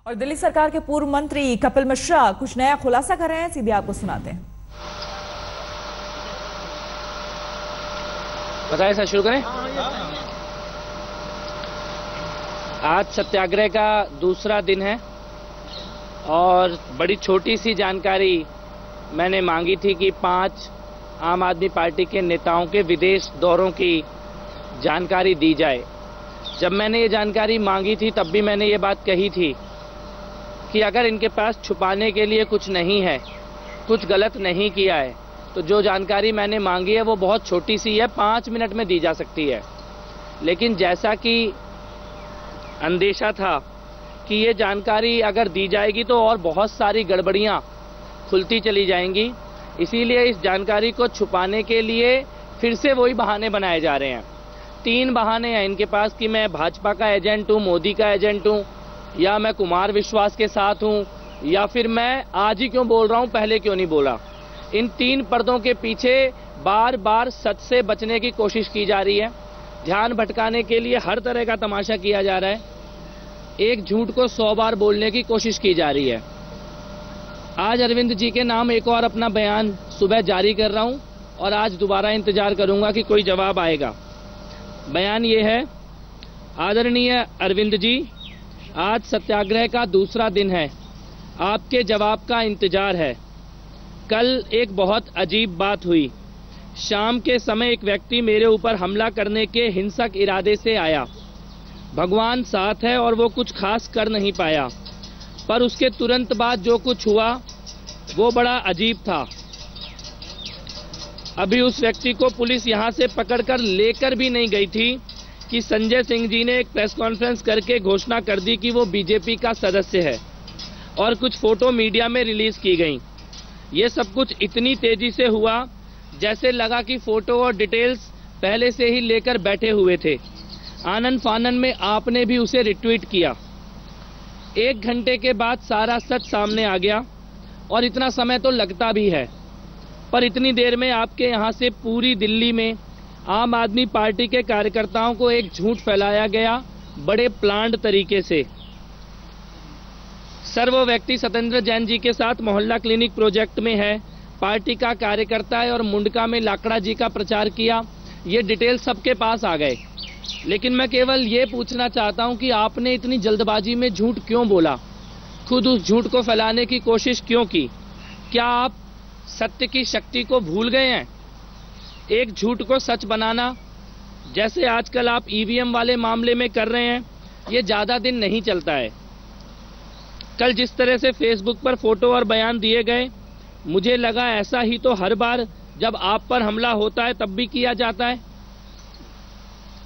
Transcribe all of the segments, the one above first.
और दिल्ली सरकार के पूर्व मंत्री कपिल मिश्रा कुछ नया खुलासा कर रहे हैं, सीधे आपको सुनाते हैं। बताएं सर, शुरू करें। आज सत्याग्रह का दूसरा दिन है और बड़ी छोटी सी जानकारी मैंने मांगी थी कि 5 आम आदमी पार्टी के नेताओं के विदेश दौरों की जानकारी दी जाए। जब मैंने ये जानकारी मांगी थी तब भी मैंने ये बात कही थी कि अगर इनके पास छुपाने के लिए कुछ नहीं है, कुछ गलत नहीं किया है, तो जो जानकारी मैंने मांगी है वो बहुत छोटी सी है, 5 मिनट में दी जा सकती है। लेकिन जैसा कि अंदेशा था कि ये जानकारी अगर दी जाएगी तो और बहुत सारी गड़बड़ियां खुलती चली जाएंगी, इसीलिए इस जानकारी को छुपाने के लिए फिर से वही बहाने बनाए जा रहे हैं। 3 बहाने हैं इनके पास कि मैं भाजपा का एजेंट हूँ, मोदी का एजेंट हूँ, या मैं कुमार विश्वास के साथ हूँ, या फिर मैं आज ही क्यों बोल रहा हूँ, पहले क्यों नहीं बोला। इन 3 पर्दों के पीछे बार बार सच से बचने की कोशिश की जा रही है। ध्यान भटकाने के लिए हर तरह का तमाशा किया जा रहा है। एक झूठ को 100 बार बोलने की कोशिश की जा रही है। आज अरविंद जी के नाम एक और अपना बयान सुबह जारी कर रहा हूं और आज दोबारा इंतजार करूंगा कि कोई जवाब आएगा। बयान ये है, आदरणीय अरविंद जी, आज सत्याग्रह का दूसरा दिन है, आपके जवाब का इंतजार है। कल एक बहुत अजीब बात हुई। शाम के समय एक व्यक्ति मेरे ऊपर हमला करने के हिंसक इरादे से आया। भगवान साथ है और वो कुछ खास कर नहीं पाया, पर उसके तुरंत बाद जो कुछ हुआ वो बड़ा अजीब था। अभी उस व्यक्ति को पुलिस यहां से पकड़कर लेकर भी नहीं गई थी कि संजय सिंह जी ने एक प्रेस कॉन्फ्रेंस करके घोषणा कर दी कि वो बीजेपी का सदस्य है और कुछ फोटो मीडिया में रिलीज की गई। ये सब कुछ इतनी तेजी से हुआ जैसे लगा कि फोटो और डिटेल्स पहले से ही लेकर बैठे हुए थे। आनन फानन में आपने भी उसे रिट्वीट किया। 1 घंटे के बाद सारा सच सामने आ गया और इतना समय तो लगता भी है, पर इतनी देर में आपके यहाँ से पूरी दिल्ली में आम आदमी पार्टी के कार्यकर्ताओं को एक झूठ फैलाया गया बड़े प्लान्ड तरीके से। सर, वो व्यक्ति सत्येंद्र जैन जी के साथ मोहल्ला क्लिनिक प्रोजेक्ट में है, पार्टी का कार्यकर्ता है और मुंडका में लाकड़ा जी का प्रचार किया। ये डिटेल सबके पास आ गए। लेकिन मैं केवल ये पूछना चाहता हूं कि आपने इतनी जल्दबाजी में झूठ क्यों बोला, खुद उस झूठ को फैलाने की कोशिश क्यों की? क्या आप सत्य की शक्ति को भूल गए हैं? एक झूठ को सच बनाना, जैसे आजकल आप ईवीएम वाले मामले में कर रहे हैं, ये ज्यादा दिन नहीं चलता है। कल जिस तरह से फेसबुक पर फोटो और बयान दिए गए, मुझे लगा ऐसा ही तो हर बार जब आप पर हमला होता है तब भी किया जाता है।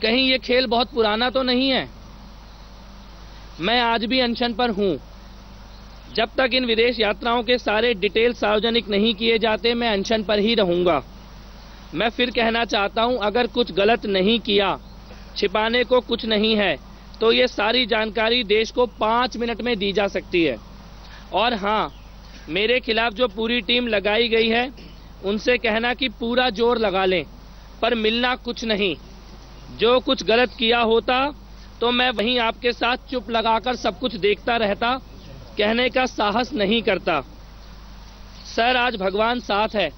कहीं ये खेल बहुत पुराना तो नहीं है? मैं आज भी अनशन पर हूं। जब तक इन विदेश यात्राओं के सारे डिटेल सार्वजनिक नहीं किए जाते, मैं अनशन पर ही रहूंगा। मैं फिर कहना चाहता हूं, अगर कुछ गलत नहीं किया, छिपाने को कुछ नहीं है, तो ये सारी जानकारी देश को 5 मिनट में दी जा सकती है। और हाँ, मेरे खिलाफ जो पूरी टीम लगाई गई है, उनसे कहना कि पूरा जोर लगा लें, पर मिलना कुछ नहीं। जो कुछ गलत किया होता तो मैं वहीं आपके साथ चुप लगाकर सब कुछ देखता रहता, कहने का साहस नहीं करता। सर, आज भगवान साथ है।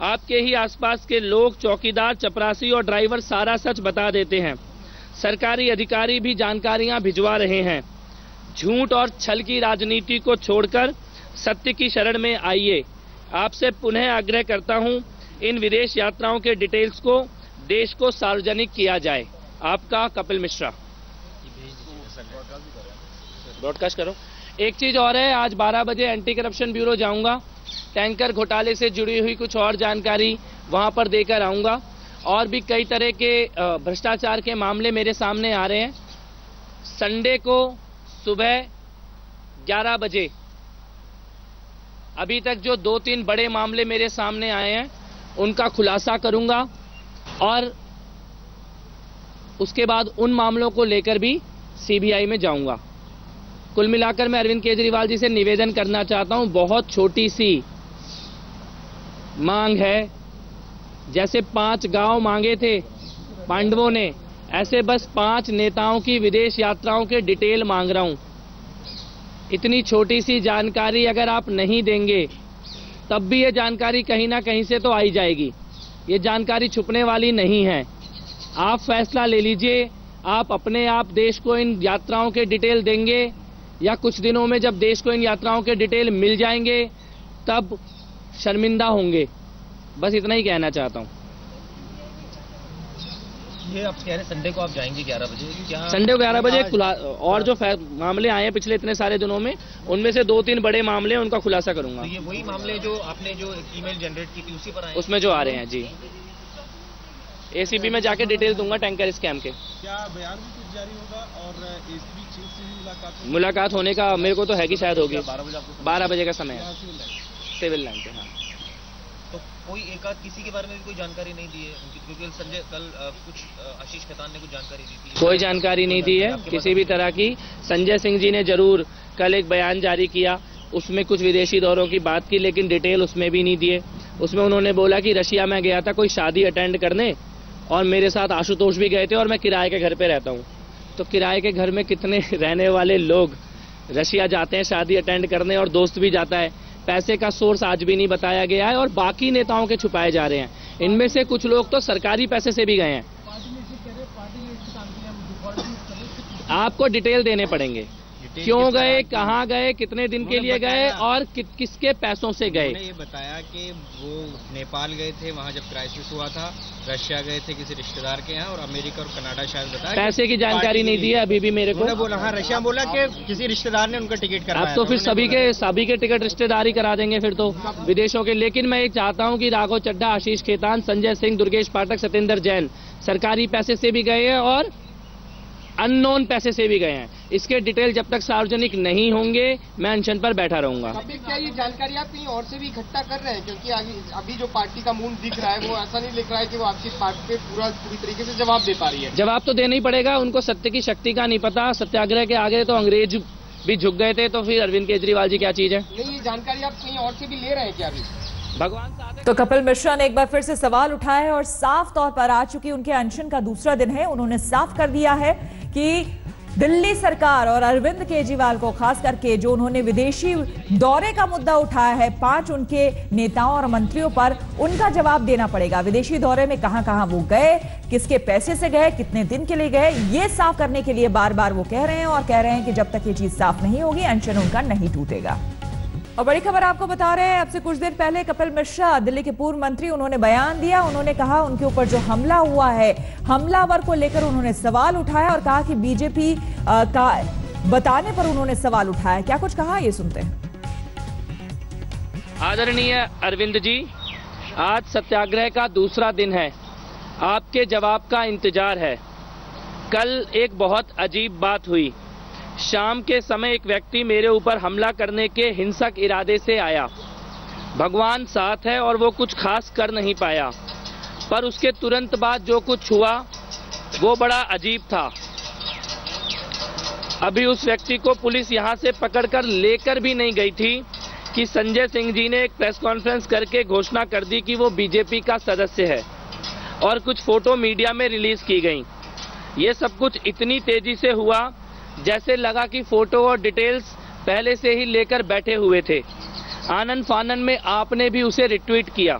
आपके ही आसपास के लोग, चौकीदार, चपरासी और ड्राइवर सारा सच बता देते हैं। सरकारी अधिकारी भी जानकारियां भिजवा रहे हैं। झूठ और छल की राजनीति को छोड़कर सत्य की शरण में आइए। आपसे पुनः आग्रह करता हूं, इन विदेश यात्राओं के डिटेल्स को देश को सार्वजनिक किया जाए। आपका कपिल मिश्रा। ब्रॉडकास्ट करो। एक चीज और है, आज 12 बजे एंटी करप्शन ब्यूरो जाऊंगा। टैंकर घोटाले से जुड़ी हुई कुछ और जानकारी वहां पर देकर आऊंगा। और भी कई तरह के भ्रष्टाचार के मामले मेरे सामने आ रहे हैं। संडे को सुबह 11 बजे अभी तक जो 2-3 बड़े मामले मेरे सामने आए हैं, उनका खुलासा करूंगा और उसके बाद उन मामलों को लेकर भी सीबीआई में जाऊंगा। कुल मिलाकर मैं अरविंद केजरीवाल जी से निवेदन करना चाहता हूं, बहुत छोटी सी मांग है। जैसे 5 गांव मांगे थे पांडवों ने, ऐसे बस 5 नेताओं की विदेश यात्राओं के डिटेल मांग रहा हूं। इतनी छोटी सी जानकारी अगर आप नहीं देंगे तब भी ये जानकारी कहीं ना कहीं से तो आई जाएगी। ये जानकारी छुपने वाली नहीं है। आप फैसला ले लीजिए, आप अपने आप देश को इन यात्राओं के डिटेल देंगे या कुछ दिनों में जब देश को इन यात्राओं के डिटेल मिल जाएंगे तब शर्मिंदा होंगे। बस इतना ही कहना चाहता हूँ। ये आप कह रहे हैं संडे को आप जाएंगे 11 बजे, क्या संडे को 11 बजे और जो मामले आए हैं पिछले इतने सारे दिनों में, उनमें से 2-3 बड़े मामले हैं, उनका खुलासा करूंगा। तो ये वही मामले जो आपने जो ईमेल जनरेट की थी उसी पर आए, उसमें जो आ रहे हैं जी। एसीबी में जाके डिटेल दूंगा टैंकर स्कैम के। क्या बयान भी कुछ जारी होगा और एसीबी चीफ से भी मुलाकात होने का मेरे को तो है कि शायद होगी। 12 बजे का समय है सिविल लाइन पे। हाँ, तो कोई एक आध किसी के बारे में भी कोई जानकारी नहीं दी है उनकी, क्योंकि संजय कल कुछ आशीष खेतान ने कुछ जानकारी दी थी। कोई जानकारी नहीं दी है किसी भी तरह की। संजय सिंह जी ने जरूर कल एक बयान जारी किया, उसमें कुछ विदेशी दौरों की बात की, लेकिन डिटेल उसमें भी नहीं दिए। उसमें उन्होंने बोला कि रशिया में गया था कोई शादी अटेंड करने और मेरे साथ आशुतोष भी गए थे और मैं किराए के घर पे रहता हूँ। तो किराए के घर में कितने रहने वाले लोग रशिया जाते हैं शादी अटेंड करने और दोस्त भी जाता है। पैसे का सोर्स आज भी नहीं बताया गया है और बाकी नेताओं के छुपाए जा रहे हैं। इनमें से कुछ लोग तो सरकारी पैसे से भी गए हैं। आपको डिटेल देने पड़ेंगे, क्यों गए, कहाँ गए, कितने दिन के लिए गए और किसके पैसों से गए। उन्होंने ये बताया कि वो नेपाल गए थे, वहाँ जब क्राइसिस हुआ था, रशिया गए थे किसी रिश्तेदार के यहाँ, और अमेरिका और कनाडा शायद बताया। पैसे की जानकारी नहीं दी है अभी भी मेरे को। बोला, हाँ, रशिया बोला कि किसी रिश्तेदार ने उनका टिकट कराया। अब तो फिर सभी के टिकट रिश्तेदारी करा देंगे फिर तो विदेशों के। लेकिन मैं ये चाहता हूँ कि राघव चड्ढा, आशीष खेतान, संजय सिंह, दुर्गेश पाठक, सत्येंद्र जैन सरकारी पैसे से भी गए हैं और अननोन पैसे से भी गए हैं। इसके डिटेल जब तक सार्वजनिक नहीं होंगे मैं अनशन पर बैठा रहूंगा। क्या ये जानकारी आप कहीं और से भी इकट्ठा कर रहे हैं? क्योंकि अभी जो पार्टी का मूड दिख रहा है वो ऐसा नहीं लिख रहा है कि वो आपकी पार्टी पे पूरी तरीके से जवाब दे पा रही है। जवाब तो देना ही पड़ेगा। उनको सत्य की शक्ति का नहीं पता। सत्याग्रह के आगे तो अंग्रेज भी झुक गए थे, तो फिर अरविंद केजरीवाल जी क्या चीज है? नहीं, ये जानकारी आप कहीं और से भी ले रहे हैं क्या अभी? भगवान साथ। तो कपिल मिश्रा ने एक बार फिर से सवाल उठाया है और साफ तौर पर आ चुकी उनके अनशन का दूसरा दिन है। उन्होंने साफ कर दिया है कि दिल्ली सरकार और अरविंद केजरीवाल को खास करके जो उन्होंने विदेशी दौरे का मुद्दा उठाया है 5 उनके नेताओं और मंत्रियों पर, उनका जवाब देना पड़ेगा। विदेशी दौरे में कहां वो गए, किसके पैसे से गए, कितने दिन के लिए गए, ये साफ करने के लिए बार बार वो कह रहे हैं और कह रहे हैं कि जब तक ये चीज साफ नहीं होगी अनशन उनका नहीं टूटेगा। और बड़ी खबर आपको बता रहे हैं, अब से कुछ देर पहले कपिल मिश्रा, दिल्ली के पूर्व मंत्री, उन्होंने बयान दिया। उन्होंने कहा उनके ऊपर जो हमला हुआ है, हमलावर को लेकर उन्होंने सवाल उठाया और कहा कि बीजेपी का बताने पर उन्होंने सवाल उठाया। क्या कुछ कहा, ये सुनते हैं। आदरणीय अरविंद जी, आज सत्याग्रह का दूसरा दिन है। आपके जवाब का इंतजार है। कल एक बहुत अजीब बात हुई। शाम के समय एक व्यक्ति मेरे ऊपर हमला करने के हिंसक इरादे से आया। भगवान साथ है और वो कुछ खास कर नहीं पाया, पर उसके तुरंत बाद जो कुछ हुआ वो बड़ा अजीब था। अभी उस व्यक्ति को पुलिस यहां से पकड़कर लेकर भी नहीं गई थी कि संजय सिंह जी ने एक प्रेस कॉन्फ्रेंस करके घोषणा कर दी कि वो बीजेपी का सदस्य है और कुछ फोटो मीडिया में रिलीज की गई। ये सब कुछ इतनी तेजी से हुआ जैसे लगा कि फोटो और डिटेल्स पहले से ही लेकर बैठे हुए थे। आनन फानन में आपने भी उसे रिट्वीट किया।